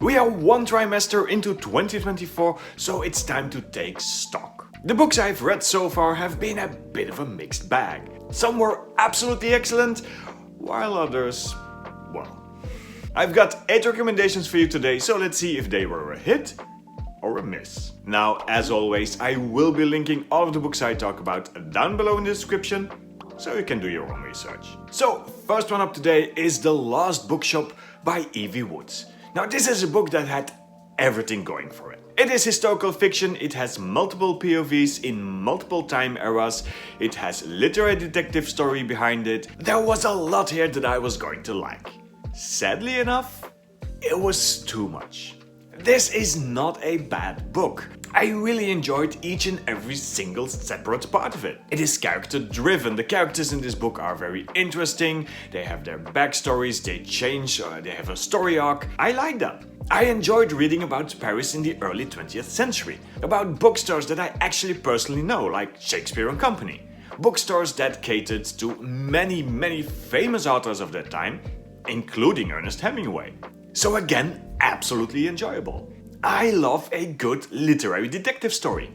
We are one trimester into 2024, so it's time to take stock. The books I've read so far have been a bit of a mixed bag. Some were absolutely excellent, while others, well. I've got 8 recommendations for you today, so let's see if they were a hit or a miss. Now, as always, I will be linking all of the books I talk about down below in the description, so you can do your own research. So, first one up today is The Last Bookshop by Evie Woods. Now, this is a book that had everything going for it. It is historical fiction, it has multiple POVs in multiple time eras, it has literary detective story behind it. There was a lot here that I was going to like. Sadly enough, it was too much. This is not a bad book. I really enjoyed each and every single separate part of it. It is character driven. The characters in this book are very interesting. They have their backstories, they change, they have a story arc. I like that. I enjoyed reading about Paris in the early 20th century. About bookstores that I actually personally know, like Shakespeare and Company. Bookstores that catered to many famous authors of that time, including Ernest Hemingway. So again, absolutely enjoyable. I love a good literary detective story.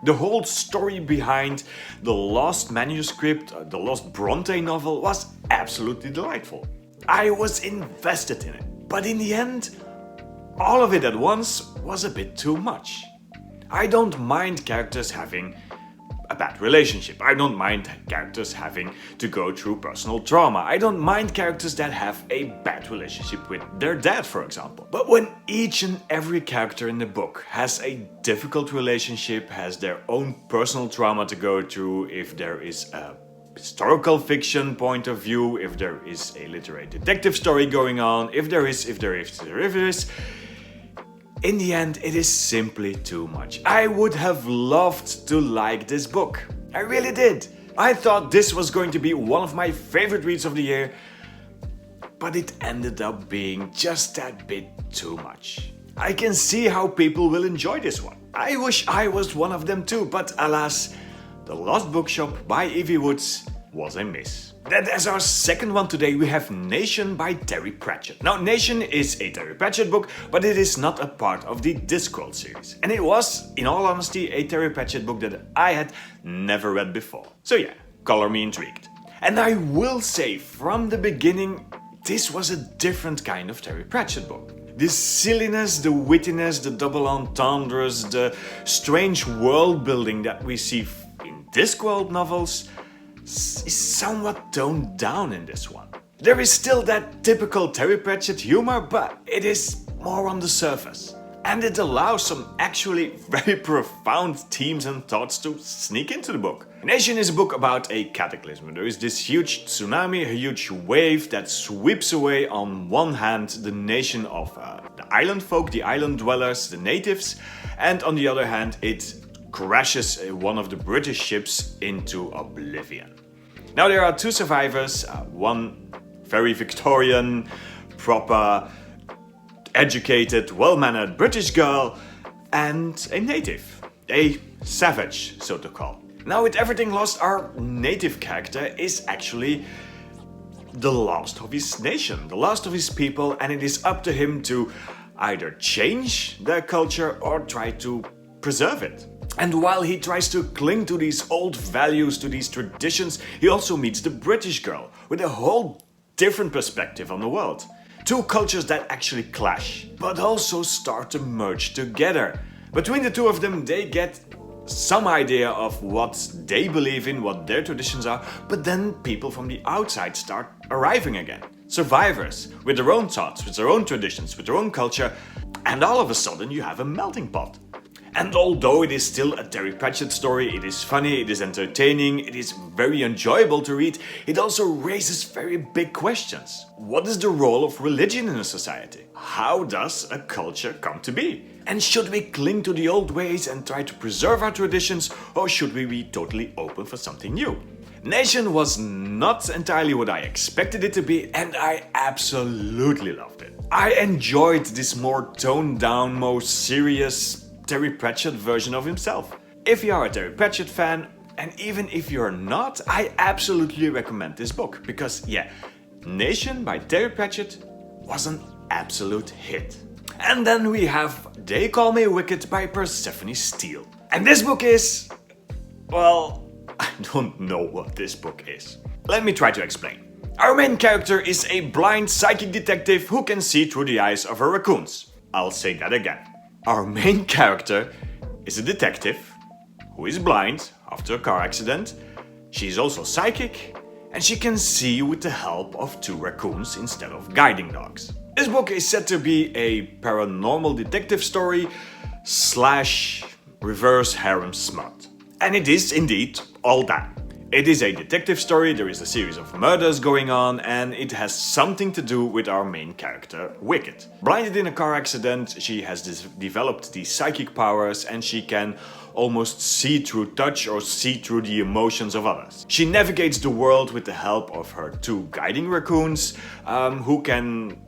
The whole story behind the Lost manuscript, the Lost Bronte novel was absolutely delightful. I was invested in it, but in the end, all of it at once was a bit too much. I don't mind characters having a bad relationship. I don't mind characters having to go through personal trauma. I don't mind characters that have a bad relationship with their dad, for example. But when each and every character in the book has a difficult relationship, has their own personal trauma to go through, if there is a historical fiction point of view, if there is a literary detective story going on, if there is, in the end, it is simply too much. I would have loved to like this book. I really did. I thought this was going to be one of my favorite reads of the year, but it ended up being just that bit too much. I can see how people will enjoy this one. I wish I was one of them too, but alas, The Lost Bookshop by Evie Woods was a miss. Then as our second one today, we have Nation by Terry Pratchett. Now, Nation is a Terry Pratchett book, but it is not a part of the Discworld series. And it was, in all honesty, a Terry Pratchett book that I had never read before. So yeah, color me intrigued. And I will say, from the beginning, this was a different kind of Terry Pratchett book. The silliness, the wittiness, the double entendres, the strange world building that we see in Discworld novels is somewhat toned down in this one. There is still that typical Terry Pratchett humor, but it is more on the surface. And it allows some actually very profound themes and thoughts to sneak into the book. Nation is a book about a cataclysm. There is this huge tsunami, a huge wave that sweeps away on one hand the nation of the island folk, the island dwellers, the natives, and on the other hand it crashes one of the British ships into oblivion. Now there are 2 survivors, one very Victorian, proper, educated, well-mannered British girl, and a native, a savage, so to call. Now with everything lost, our native character is actually the last of his nation, the last of his people, and it is up to him to either change their culture or try to preserve it. And while he tries to cling to these old values, to these traditions, he also meets the British girl with a whole different perspective on the world. 2 cultures that actually clash, but also start to merge together. Between the 2 of them, they get some idea of what they believe in, what their traditions are, but then people from the outside start arriving again. Survivors, with their own thoughts, with their own traditions, with their own culture, and all of a sudden you have a melting pot. And although it is still a Terry Pratchett story, it is funny, it is entertaining, it is very enjoyable to read, it also raises very big questions. What is the role of religion in a society? How does a culture come to be? And should we cling to the old ways and try to preserve our traditions, or should we be totally open for something new? Nation was not entirely what I expected it to be, and I absolutely loved it. I enjoyed this more toned down, more serious Terry Pratchett version of himself. If you are a Terry Pratchett fan, and even if you're not, I absolutely recommend this book, because yeah, Nation by Terry Pratchett was an absolute hit. And then we have They Call Me Wicked by Persephone Steele. And this book is... well, I don't know what this book is. Let me try to explain. Our main character is a blind psychic detective who can see through the eyes of her raccoons. I'll say that again. Our main character is a detective who is blind after a car accident. She's also psychic and she can see with the help of 2 raccoons instead of guiding dogs. This book is said to be a paranormal detective story / reverse harem smut. And it is indeed all that. It is a detective story, there is a series of murders going on, and it has something to do with our main character, Wicked. Blinded in a car accident, she has developed these psychic powers and she can almost see through touch or see through the emotions of others. She navigates the world with the help of her 2 guiding raccoons, who can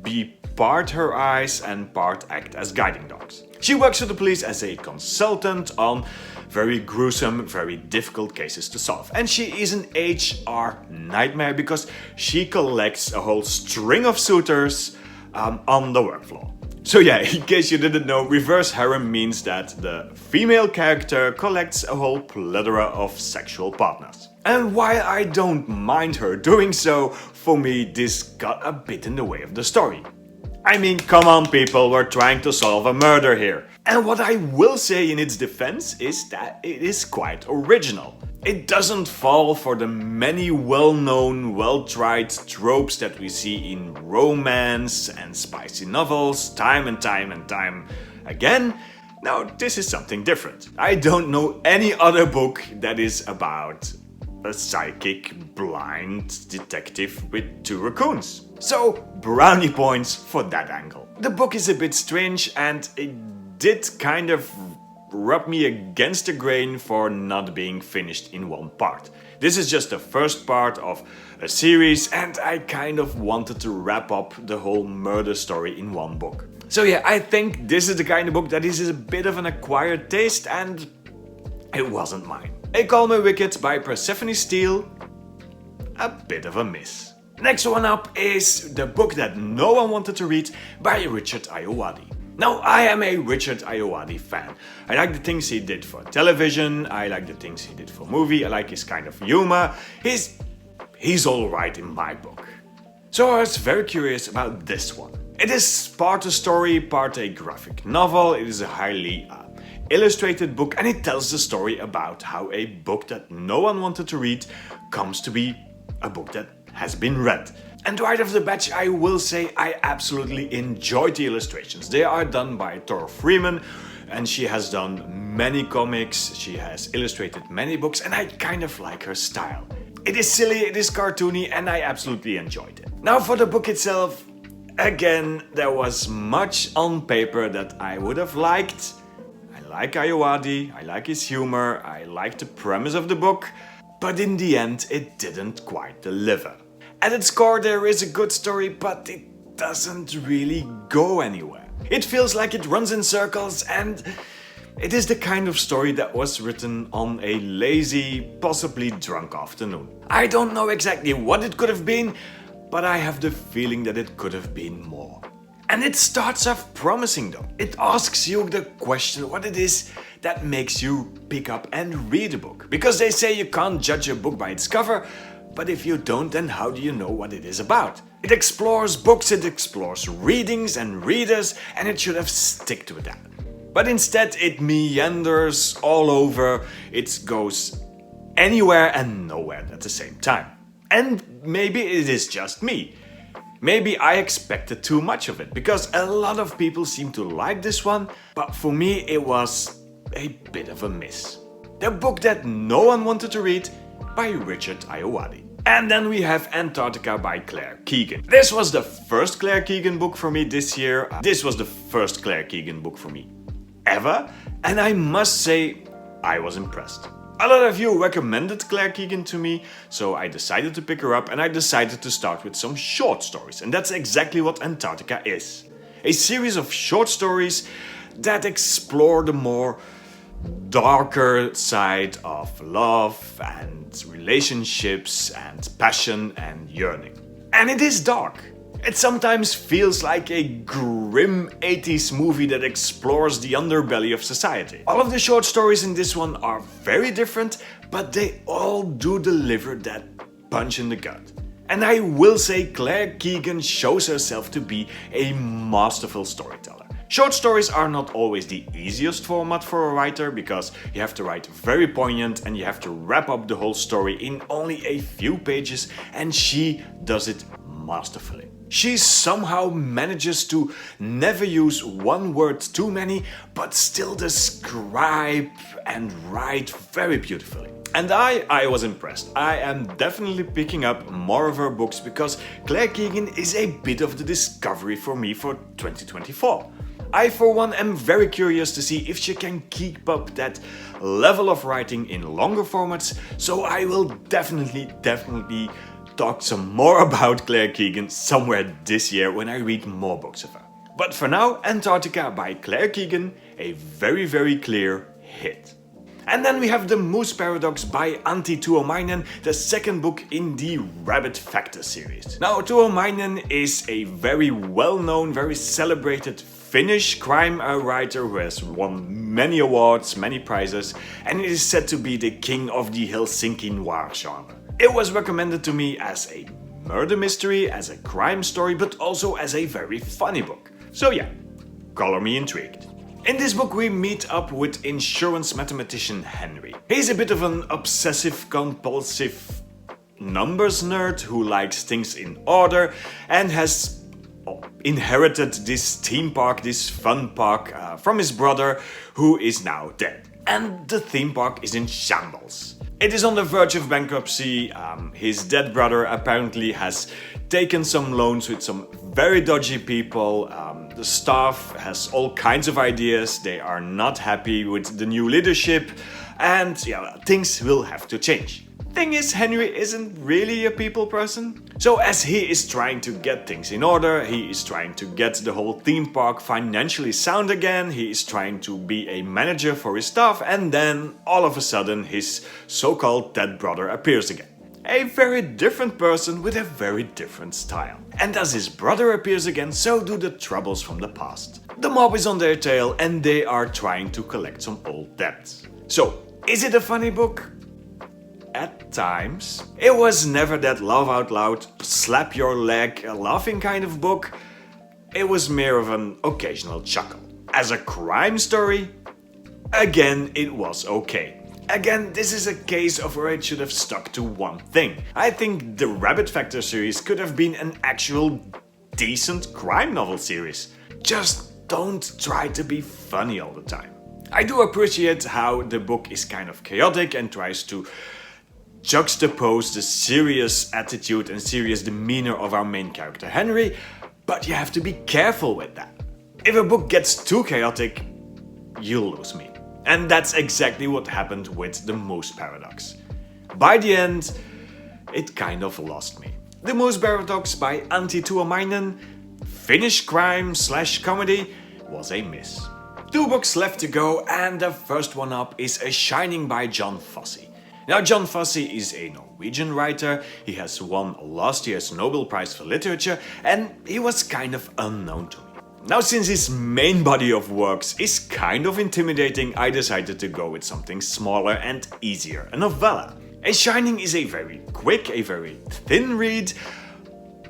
be part her eyes and part act as guiding dogs. She works for the police as a consultant on very gruesome, very difficult cases to solve. And she is an HR nightmare because she collects a whole string of suitors on the work floor. So yeah, in case you didn't know, reverse harem means that the female character collects a whole plethora of sexual partners. And while I don't mind her doing so, for me this got a bit in the way of the story. I mean, come on people, we're trying to solve a murder here. And what I will say in its defense is that it is quite original. It doesn't fall for the many well-known, well-tried tropes that we see in romance and spicy novels time and time again. Now, this is something different. I don't know any other book that is about a psychic, blind detective with 2 raccoons. So, brownie points for that angle. The book is a bit strange and it did kind of rub me against the grain for not being finished in one part. This is just the first part of a series and I kind of wanted to wrap up the whole murder story in one book. So yeah, I think this is the kind of book that is a bit of an acquired taste and it wasn't mine. They Call Me Wicked by Persephone Steele, a bit of a miss. Next one up is the book that no one wanted to read by Richard Ayoade. Now, I am a Richard Ayoade fan. I like the things he did for television, I like the things he did for movie, I like his kind of humor. He's alright in my book. So I was very curious about this one. It is part a story, part a graphic novel. It is a highly illustrated book and it tells the story about how a book that no one wanted to read comes to be a book that has been read. And right off the bat, I will say I absolutely enjoyed the illustrations. They are done by Tor Freeman and she has done many comics, she has illustrated many books and I kind of like her style. It is silly, it is cartoony and I absolutely enjoyed it. Now for the book itself, again, there was much on paper that I would have liked. I like Ayoade, I like his humor, I like the premise of the book, but in the end it didn't quite deliver. At its core there is a good story, but it doesn't really go anywhere. It feels like it runs in circles and it is the kind of story that was written on a lazy, possibly drunk afternoon. I don't know exactly what it could have been, but I have the feeling that it could have been more. And it starts off promising though. It asks you the question what it is that makes you pick up and read a book. Because they say you can't judge a book by its cover, but if you don't, then how do you know what it is about? It explores books, it explores readings and readers, and it should have stick to that. But instead it meanders all over, it goes anywhere and nowhere at the same time. And maybe it is just me. Maybe I expected too much of it, because a lot of people seem to like this one, but for me it was a bit of a miss. The book that no one wanted to read by Richard Ayoade. And then we have Antarctica by Claire Keegan. This was the first Claire Keegan book for me this year. This was the first Claire Keegan book for me ever, and I must say I was impressed. A lot of you recommended Claire Keegan to me, so I decided to pick her up and I decided to start with some short stories. And that's exactly what Antarctica is. A series of short stories that explore the more darker side of love and relationships and passion and yearning. And it is dark. It sometimes feels like a grim 80s movie that explores the underbelly of society. All of the short stories in this one are very different, but they all do deliver that punch in the gut. And I will say Claire Keegan shows herself to be a masterful storyteller. Short stories are not always the easiest format for a writer because you have to write very poignant and you have to wrap up the whole story in only a few pages, and she does it masterfully. She somehow manages to never use one word too many, but still describe and write very beautifully. And I was impressed. I am definitely picking up more of her books because Claire Keegan is a bit of the discovery for me for 2024. I for one am very curious to see if she can keep up that level of writing in longer formats, so I will definitely talk some more about Claire Keegan somewhere this year when I read more books of her. But for now, Antarctica by Claire Keegan, a very clear hit. And then we have The Moose Paradox by Antti Tuomainen, the second book in the Rabbit Factor series. Now, Tuomainen is a very well-known, very celebrated Finnish crime writer who has won many awards, many prizes, and is said to be the king of the Helsinki noir genre. It was recommended to me as a murder mystery, as a crime story, but also as a very funny book. So yeah, color me intrigued. In this book we meet up with insurance mathematician Henry. He's a bit of an obsessive-compulsive numbers nerd who likes things in order and has inherited this theme park, this fun park from his brother who is now dead. And the theme park is in shambles. It is on the verge of bankruptcy. His dead brother apparently has taken some loans with some very dodgy people. The staff has all kinds of ideas. They are not happy with the new leadership. And yeah, things will have to change. Thing is, Henry isn't really a people person. So as he is trying to get things in order, he is trying to get the whole theme park financially sound again, he is trying to be a manager for his staff, and then all of a sudden his so-called dead brother appears again. A very different person with a very different style. And as his brother appears again, so do the troubles from the past. The mob is on their tail and they are trying to collect some old debts. So, is it a funny book? At times. It was never that laugh out loud, slap your leg, laughing kind of book. It was more of an occasional chuckle. As a crime story, again, it was okay. Again, this is a case of where it should have stuck to one thing. I think the Rabbit Factor series could have been an actual decent crime novel series. Just don't try to be funny all the time. I do appreciate how the book is kind of chaotic and tries to juxtapose the serious attitude and serious demeanor of our main character Henry, but you have to be careful with that. If a book gets too chaotic, you'll lose me. And that's exactly what happened with The Moose Paradox. By the end, it kind of lost me. The Moose Paradox by Antti Tuomainen, Finnish crime/comedy, was a miss. 2 books left to go, and the first one up is A Shining by Jon Fosse. Now, Jon Fosse is a Norwegian writer, he has won last year's Nobel Prize for Literature, and he was kind of unknown to me. Now, since his main body of works is kind of intimidating, I decided to go with something smaller and easier, a novella. A Shining is a very quick, a very thin read,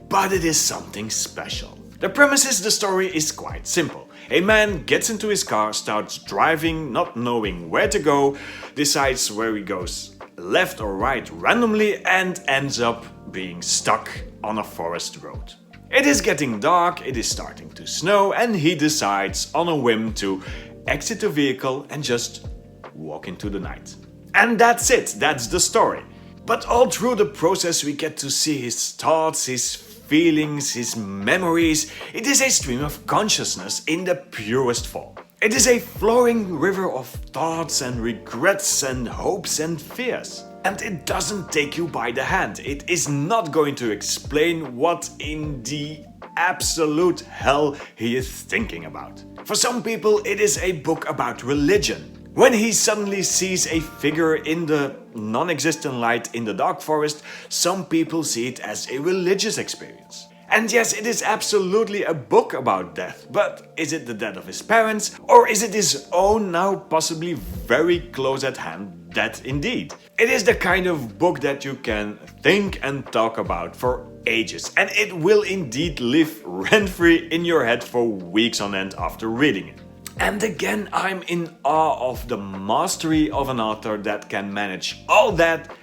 but it is something special. The premise is the story is quite simple. A man gets into his car, starts driving, not knowing where to go, decides where he goes left or right randomly, and ends up being stuck on a forest road. It is getting dark, it is starting to snow, and he decides on a whim to exit the vehicle and just walk into the night. And that's it, that's the story. But all through the process we get to see his thoughts, his feelings, his memories. It is a stream of consciousness in the purest form. It is a flowing river of thoughts and regrets and hopes and fears. And it doesn't take you by the hand. It is not going to explain what in the absolute hell he is thinking about. For some people, it is a book about religion. When he suddenly sees a figure in the non-existent light in the dark forest, some people see it as a religious experience. And yes, it is absolutely a book about death, but is it the death of his parents, or is it his own, now possibly very close at hand death indeed? It is the kind of book that you can think and talk about for ages, and it will indeed live rent-free in your head for weeks on end after reading it. And again, I'm in awe of the mastery of an author that can manage all that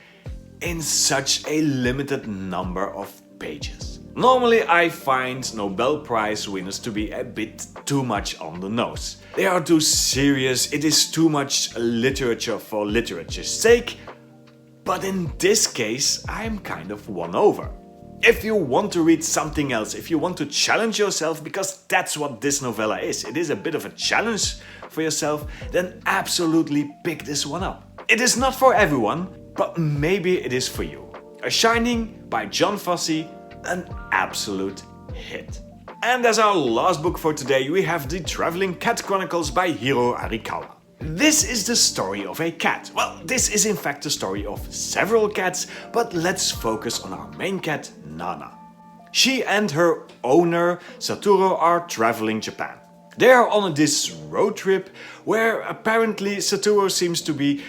in such a limited number of pages. Normally I find Nobel Prize winners to be a bit too much on the nose. They are too serious, it is too much literature for literature's sake, but in this case I'm kind of won over. If you want to read something else, if you want to challenge yourself, because that's what this novella is, it is a bit of a challenge for yourself, then absolutely pick this one up. It is not for everyone, but maybe it is for you. A Shining by Jon Fosse, an absolute hit. And as our last book for today, we have The Traveling Cat Chronicles by Hiro Arikawa. This is the story of a cat. Well, this is in fact the story of several cats, but let's focus on our main cat, Nana. She and her owner, Satoru, are traveling Japan. They are on this road trip where apparently Satoru seems to be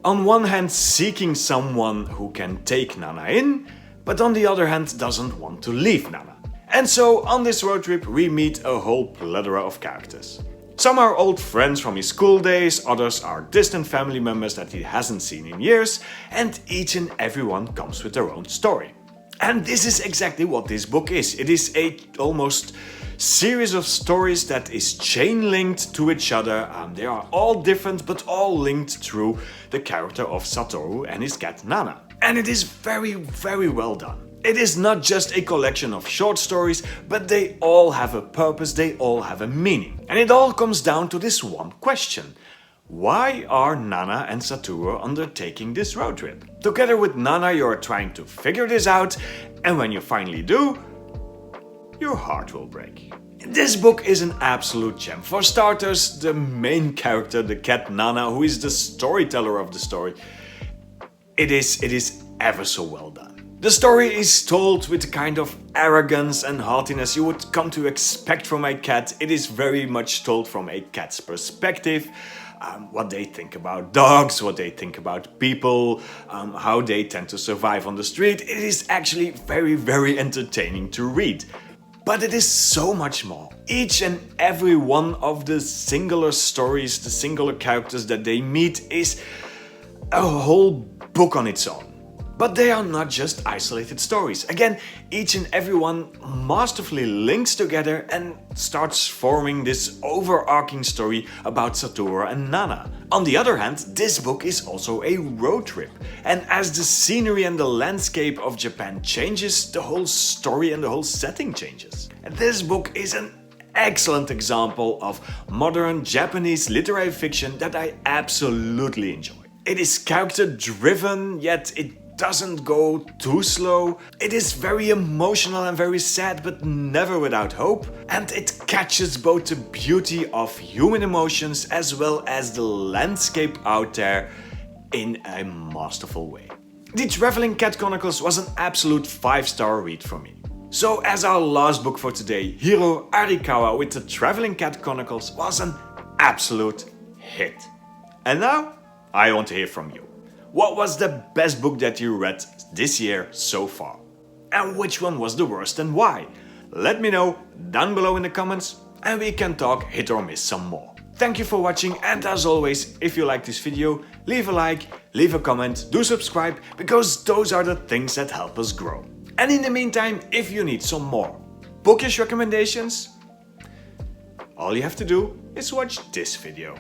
on one hand seeking someone who can take Nana in, but on the other hand doesn't want to leave Nana. And so on this road trip we meet a whole plethora of characters. Some are old friends from his school days, others are distant family members that he hasn't seen in years, and each and every one comes with their own story. And this is exactly what this book is. It is a almost series of stories that is chain linked to each other. They are all different but all linked through the character of Satoru and his cat Nana. And it is very, very well done. It is not just a collection of short stories, but they all have a purpose, they all have a meaning. And it all comes down to this one question. Why are Nana and Satoru undertaking this road trip? Together with Nana you are trying to figure this out, and when you finally do, your heart will break. This book is an absolute gem. For starters, the main character, the cat Nana, who is the storyteller of the story, it is ever so well done. The story is told with the kind of arrogance and haughtiness you would come to expect from a cat. It is very much told from a cat's perspective. What they think about dogs, what they think about people, how they tend to survive on the street. It is actually very, very entertaining to read. But it is so much more. Each and every one of the singular stories, the singular characters that they meet is a whole book on its own. But they are not just isolated stories. Again, each and every one masterfully links together and starts forming this overarching story about Satoru and Nana. On the other hand, this book is also a road trip. And as the scenery and the landscape of Japan changes, the whole story and the whole setting changes. And this book is an excellent example of modern Japanese literary fiction that I absolutely enjoy. It is character driven, yet it doesn't go too slow. It is very emotional and very sad, but never without hope. And it catches both the beauty of human emotions as well as the landscape out there in a masterful way. The Traveling Cat Chronicles was an absolute 5-star read for me. So as our last book for today, Hiro Arikawa with The Traveling Cat Chronicles was an absolute hit. And now I want to hear from you. What was the best book that you read this year so far? And which one was the worst and why? Let me know down below in the comments and we can talk hit or miss some more. Thank you for watching, and as always, if you like this video, leave a like, leave a comment, do subscribe, because those are the things that help us grow. And in the meantime, if you need some more bookish recommendations, all you have to do is watch this video.